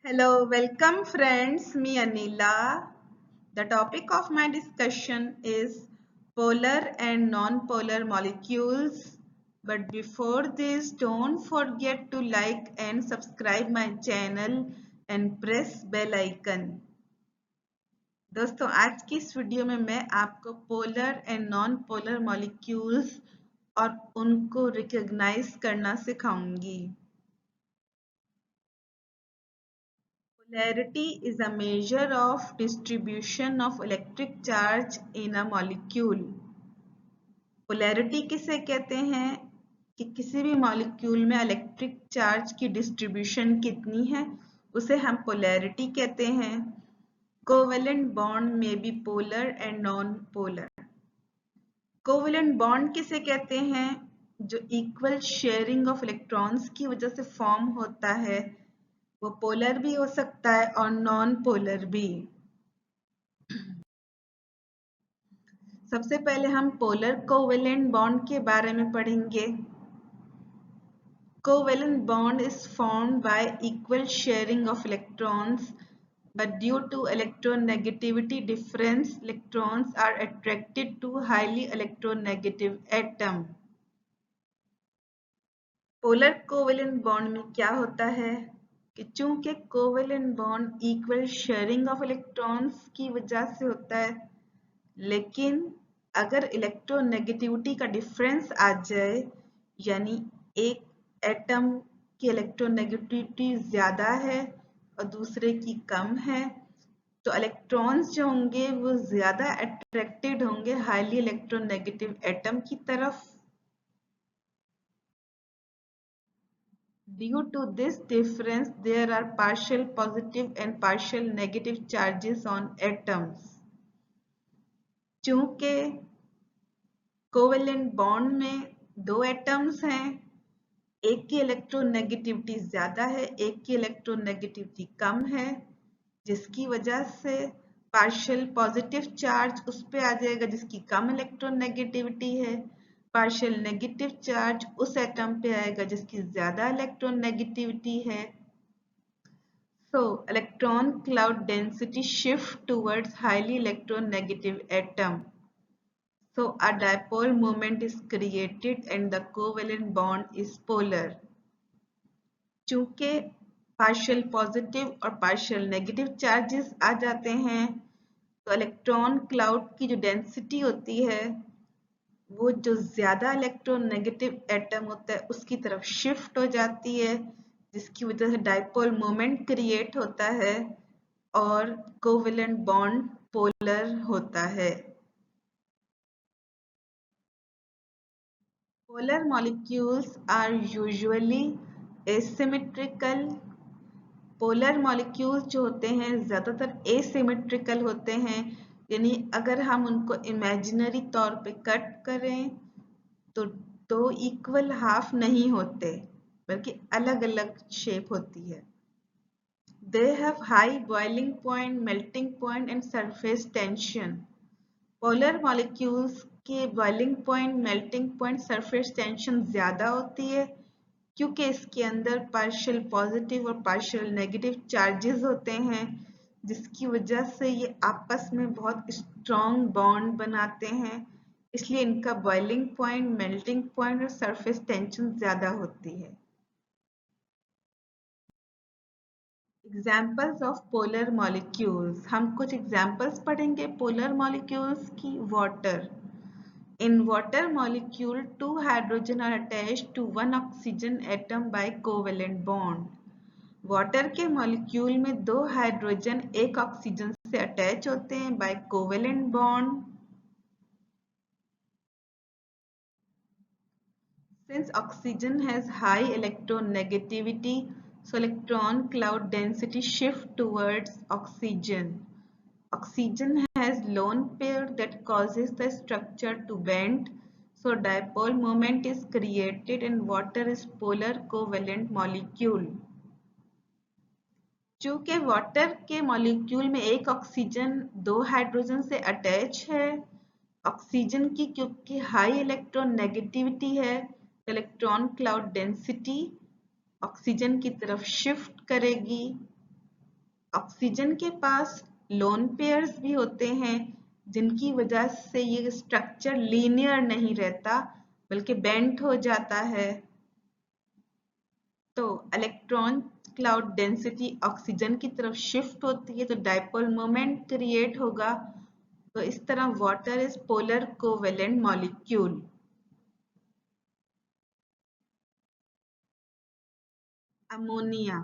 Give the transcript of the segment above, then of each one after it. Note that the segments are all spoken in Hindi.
Hello, welcome friends. Me Anila. The topic of my discussion is polar and non-polar molecules. But before this, don't forget to like and subscribe my channel and press bell icon. दोस्तों आज की इस वीडियो में मैं आपको polar and non polar molecules और उनको रिकॉग्नाइज करना सिखाऊंगी। Polarity is a measure of distribution of electric charge in a molecule. Polarity किसे कहते हैं कि किसी भी मॉलिक्यूल में इलेक्ट्रिक चार्ज की डिस्ट्रीब्यूशन कितनी है उसे हम पोलैरिटी कहते हैं। कोवेलेंट बॉन्ड में B polar and non polar. Covalent bond किसे कहते हैं? जो इक्वल शेयरिंग ऑफ इलेक्ट्रॉन्स की वजह से फॉर्म होता है वो पोलर भी हो सकता है और नॉन पोलर भी। सबसे पहले हम पोलर कोवेलेंट बॉन्ड के बारे में पढ़ेंगे। Covalent bond is formed by equal sharing of electrons, but due to electronegativity difference, electrons are attracted to highly electronegative atom. Polar covalent bond में क्या होता है कि चूंकि covalent bond equal sharing of electrons की वजह से होता है, लेकिन अगर इलेक्ट्रोनेगेटिविटी का डिफरेंस आ जाए यानी एक एटम की इलेक्ट्रोनेगेटिविटी ज़्यादा है और दूसरे की कम है तो इलेक्ट्रॉन्स जो होंगे वो ज़्यादा अट्रैक्टेड होंगे हाईली इलेक्ट्रोनेगेटिव एटम की तरफ। Due to this difference, there are partial positive and partial negative charges on atoms. चूंकि कोवेलेंट बॉन्ड में दो एटम्स हैं, एक की इलेक्ट्रोनेगेटिविटी ज्यादा है, एक की इलेक्ट्रोनेगेटिविटी कम है, जिसकी वजह से पार्शियल पॉजिटिव चार्ज उस पे आ जाएगा जिसकी कम इलेक्ट्रोनेगेटिविटी है, पार्शियल नेगेटिव चार्ज उस एटम पे आएगा जिसकी ज्यादा इलेक्ट्रोनेगेटिविटी है। So electron cloud density shift towards highly electronegative atom. So a dipole moment is created and the covalent bond is polar. चूंकि पार्शियल पॉजिटिव और पार्शियल नेगेटिव चार्जेस आ जाते हैं तो इलेक्ट्रॉन क्लाउड की जो डेंसिटी होती है वो जो ज्यादा इलेक्ट्रोनेगेटिव एटम होता है उसकी तरफ शिफ्ट हो जाती है, जिसकी वजह से डाइपोल मोमेंट क्रिएट होता है और कोवेलेंट बॉन्ड पोलर होता है। Polar molecules are usually asymmetrical. Polar molecules जो होते हैं ज्यादातर एसिमेट्रिकल होते हैं, यानी अगर हम उनको इमेजिनरी तौर पे कट करें तो दो इक्वल हाफ नहीं होते बल्कि अलग अलग शेप होती है। They have high boiling point, melting point and surface tension. Polar molecules के boiling point, melting point, surface tension ज्यादा होती है क्योंकि इसके अंदर पार्शियल पॉजिटिव और पार्शियल नेगेटिव चार्जेस होते हैं, जिसकी वजह से ये आपस में बहुत स्ट्रॉन्ग बॉन्ड बनाते हैं, इसलिए इनका बॉइलिंग पॉइंट, मेल्टिंग पॉइंट और सरफेस टेंशन ज्यादा होती है। एग्जाम्पल्स ऑफ पोलर मॉलिक्यूल्स, हम कुछ एग्जाम्पल्स पढ़ेंगे पोलर मॉलिक्यूल्स की। Water, in water molecule two hydrogen are attached to one oxygen atom by covalent bond. Water के मॉलिक्यूल में दो हाइड्रोजन एक ऑक्सीजन से अटैच होते हैं by covalent bond. Since oxygen has high electronegativity, so electron cloud density shift towards oxygen. Oxygen has lone pair that causes the structure to bend, so dipole moment is created and water is polar covalent molecule. चूंकि वाटर के मॉलिक्यूल में एक ऑक्सीजन दो हाइड्रोजन से अटैच है, ऑक्सीजन की क्योंकि हाई इलेक्ट्रोनेगेटिविटी है, इलेक्ट्रॉन क्लाउड डेंसिटी ऑक्सीजन की तरफ शिफ्ट करेगी ऑक्सीजन के पास लोन पेयर्स भी होते हैं, जिनकी वजह से ये स्ट्रक्चर लीनियर नहीं रहता बल्कि बेंट हो जाता है। तो इलेक्ट्रॉन क्लाउड डेंसिटी ऑक्सीजन की तरफ शिफ्ट होती है तो डाइपोल मोमेंट क्रिएट होगा। तो इस तरह water is polar covalent molecule. Ammonia.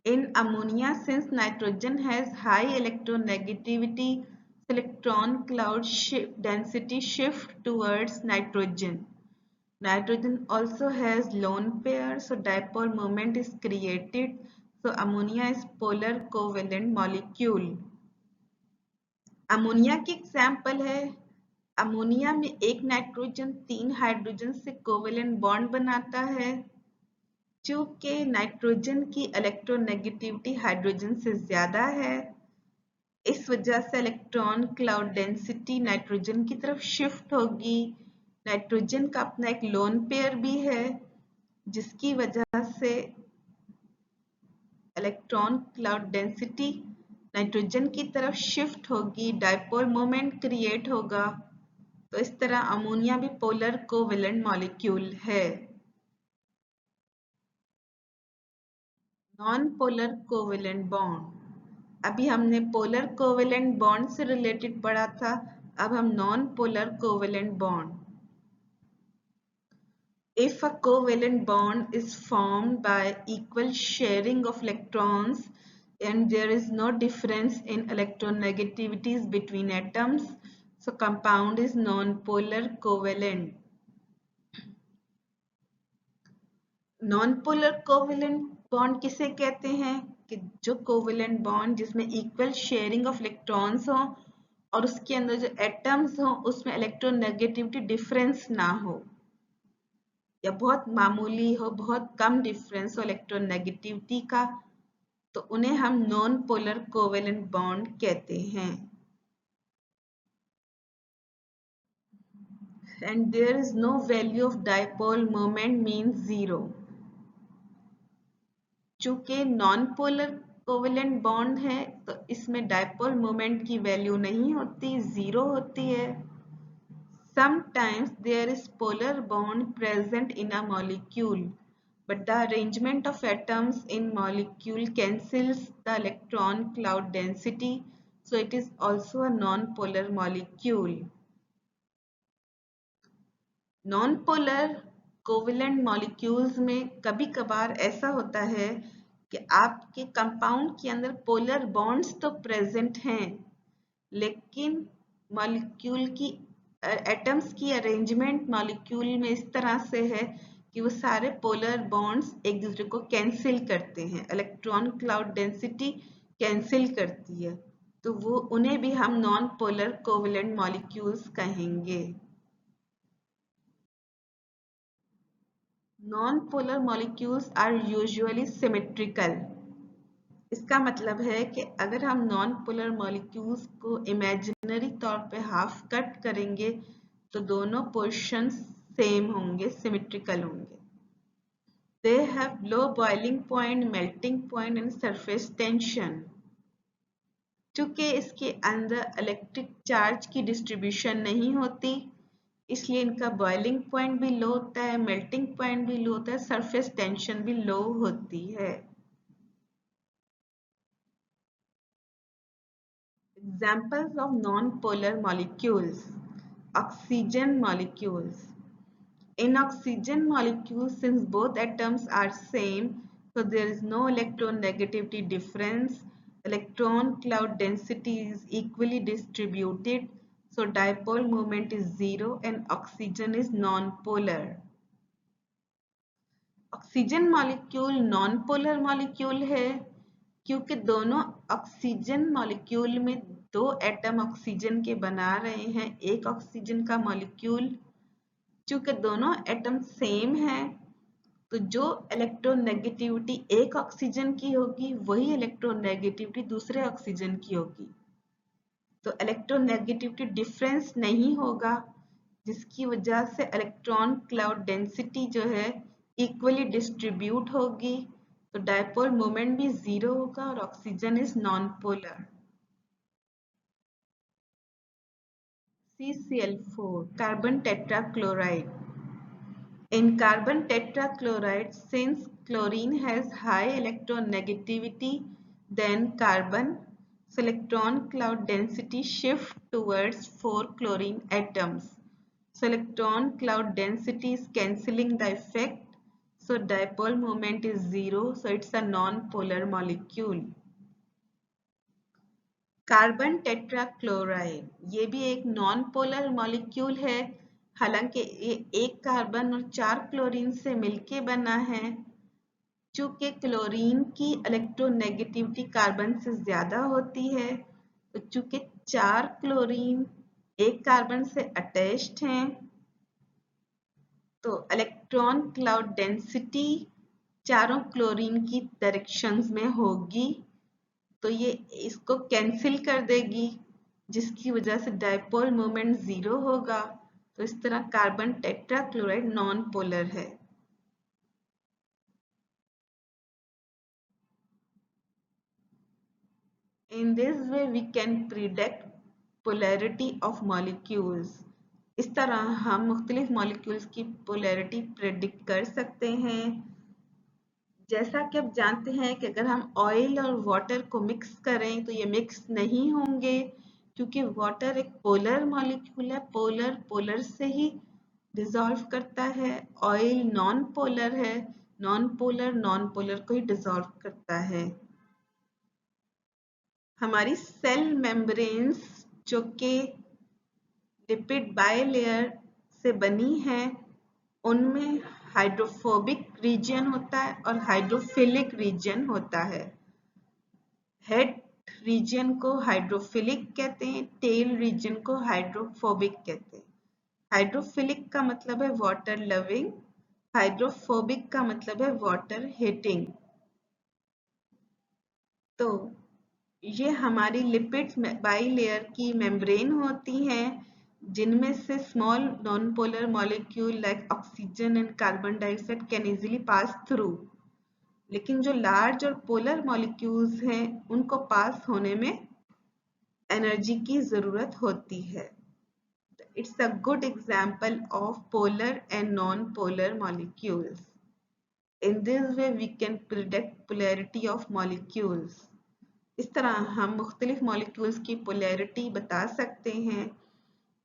In ammonia, since nitrogen has high electronegativity, electron cloud density shift towards nitrogen. Nitrogen also has lone pair, so dipole moment is created. So ammonia is polar covalent molecule. Ammonia की एग्जाम्पल है, अमोनिया में एक नाइट्रोजन 3 हाइड्रोजन से कोवेलेंट बॉन्ड बनाता है। चूंकि नाइट्रोजन की इलेक्ट्रोनेगेटिविटी हाइड्रोजन से ज्यादा है, इस वजह से इलेक्ट्रॉन क्लाउड डेंसिटी नाइट्रोजन की तरफ शिफ्ट होगी। नाइट्रोजन का अपना एक लोन पेयर भी है, जिसकी वजह से इलेक्ट्रॉन क्लाउड डेंसिटी नाइट्रोजन की तरफ शिफ्ट होगी, डाइपोल मोमेंट क्रिएट होगा। तो इस तरह अमोनिया भी पोलर कोवेलेंट मॉलिक्यूल है। Non polar covalent bond. अभी हमने पोलर कोवेलेंट बॉन्ड से रिलेटेड पढ़ा था, अब हम non polar covalent bond. If a covalent bond is formed by equal sharing of electrons and there is no difference in electronegativities between atoms, so compound is non-polar covalent. Non-polar covalent bond किसे कहते हैं? कि जो कोवेलेंट बॉन्ड जिसमें इक्वल शेयरिंग ऑफ इलेक्ट्रॉन्स हो और उसके अंदर जो एटम्स हो उसमें इलेक्ट्रोनेगेटिविटी डिफरेंस ना हो, या बहुत मामूली हो, बहुत कम डिफरेंस हो इलेक्ट्रोनेगेटिविटी का, तो उन्हें हम नॉन पोलर कोवेलेंट बॉन्ड कहते हैं। And there is no value of dipole moment means zero. चूंकि नॉन पोलर कोवेलेंट बॉन्ड है तो इसमें डाइपोल मोमेंट की वैल्यू नहीं होती, जीरो होती है। Sometimes there is polar bond present in a molecule, but the arrangement of atoms in molecule cancels the electron cloud density, so it is also a non-polar molecule. Non-polar covalent molecules में कभी कभार ऐसा होता है कि आपके कंपाउंड के अंदर पोलर बॉन्ड्स तो प्रेजेंट हैं, लेकिन मॉलिक्यूल की एटम्स की अरेंजमेंट मॉलिक्यूल में इस तरह से है कि वो सारे पोलर बॉन्ड्स एक दूसरे को कैंसिल करते हैं, इलेक्ट्रॉन क्लाउड डेंसिटी कैंसिल करती है, तो वो उन्हें भी हम नॉन पोलर कोवेलेंट मॉलिक्यूल्स कहेंगे। Non polar molecules are usually symmetrical. इसका मतलब है कि अगर हम नॉन पोलर मॉलिक्यूल्स को इमेजिनरी तौर पे हाफ कट करेंगे तो दोनों पोर्शंस सेम होंगे, सिमेट्रिकल होंगे। They have low boiling point, melting point and surface tension. चूंकि इसके अंदर इलेक्ट्रिक चार्ज की डिस्ट्रीब्यूशन नहीं होती, इसलिए इनका बॉइलिंग पॉइंट भी लो होता है, मेल्टिंग पॉइंट भी लो होता है, सरफेस टेंशन भी लो होती है। Examples of non-polar molecules. Oxygen molecules. In oxygen molecules, since both atoms are same, so there is no electronegativity difference. Electron cloud density is equally distributed, so dipole moment is zero and oxygen is non-polar. Oxygen molecule non polar molecule है क्योंकि दोनों ऑक्सीजन मॉलिक्यूल में दो एटम ऑक्सीजन के बना रहे हैं एक ऑक्सीजन का मॉलिक्यूल। चूंकि दोनों एटम सेम हैं तो जो इलेक्ट्रोनेगेटिविटी एक ऑक्सीजन की होगी वही इलेक्ट्रोनेगेटिविटी दूसरे ऑक्सीजन की होगी, तो इलेक्ट्रोनेगेटिविटी डिफरेंस नहीं होगा, जिसकी वजह से इलेक्ट्रॉन क्लाउड डेंसिटी जो है इक्वली डिस्ट्रीब्यूट होगी, तो डायपोल मोमेंट भी 0 होगा और oxygen is non polar. CCl4 carbon tetrachloride. In carbon tetrachloride, since chlorine has high electronegativity than carbon, so electron cloud density shift towards 4 chlorine atoms. So electron cloud density is cancelling the effect. So dipole moment is 0. So it's a non-polar molecule. Carbon tetrachloride, ये भी एक नॉन पोलर मॉलिक्यूल है, हालांकि ये एक कार्बन और 4 क्लोरीन से मिलके बना है। चूंकि क्लोरीन की इलेक्ट्रोनेगेटिविटी कार्बन से ज्यादा होती है, तो चूंकि 4 क्लोरीन एक कार्बन से अटैच्ड हैं, तो इलेक्ट्रॉन क्लाउड डेंसिटी चारों क्लोरीन की डायरेक्शंस में होगी, तो ये इसको कैंसिल कर देगी, जिसकी वजह से डायपोल मोमेंट 0 होगा। तो इस तरह कार्बन टेट्राक्लोराइड नॉन पोलर है। In this way we can predict polarity of molecules. इस तरह हम मुख्तलिफ मॉलिक्यूल्स की पोलैरिटी प्रेडिक्ट कर सकते हैं। जैसा कि आप जानते हैं कि अगर हम ऑयल और वाटर को मिक्स करें तो ये मिक्स नहीं होंगे, क्योंकि वाटर एक पोलर मॉलिक्यूल है, पोलर पोलर से ही डिसॉल्व करता है, ऑयल नॉन पोलर है, नॉन पोलर को ही डिसॉल्व करता है। हमारी सेल मेम्ब्रेन्स जो कि लिपिड बाइलेयर से बनी है, उनमें हाइड्रोफोबिक रीजन होता है और हाइड्रोफिलिक रीजन होता है। हेड रीजन को हाइड्रोफिलिक कहते हैं, टेल रीजन को हाइड्रोफोबिक कहते हैं। हाइड्रोफिलिक का मतलब है वाटर लविंग, हाइड्रोफोबिक का मतलब है वाटर हेटिंग। तो ये हमारी लिपिड बाइलेयर की मेम्ब्रेन होती हैं, जिनमें से small non polar molecule like oxygen and carbon dioxide can easily pass through, लेकिन जो लार्ज और पोलर मॉलिक्यूल्स हैं उनको पास होने में एनर्जी की जरूरत होती है। It's a good example of polar and non polar molecules. In this way we can predict polarity of molecules. इस तरह हम मुख्तलिफ मॉलिक्यूल्स की पोलैरिटी बता सकते हैं।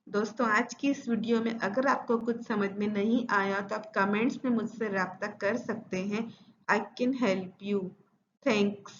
दोस्तों, आज की इस वीडियो में अगर आपको कुछ समझ में नहीं आया तो आप कमेंट्स में मुझसे रब्ता कर सकते हैं। I can help you. Thanks.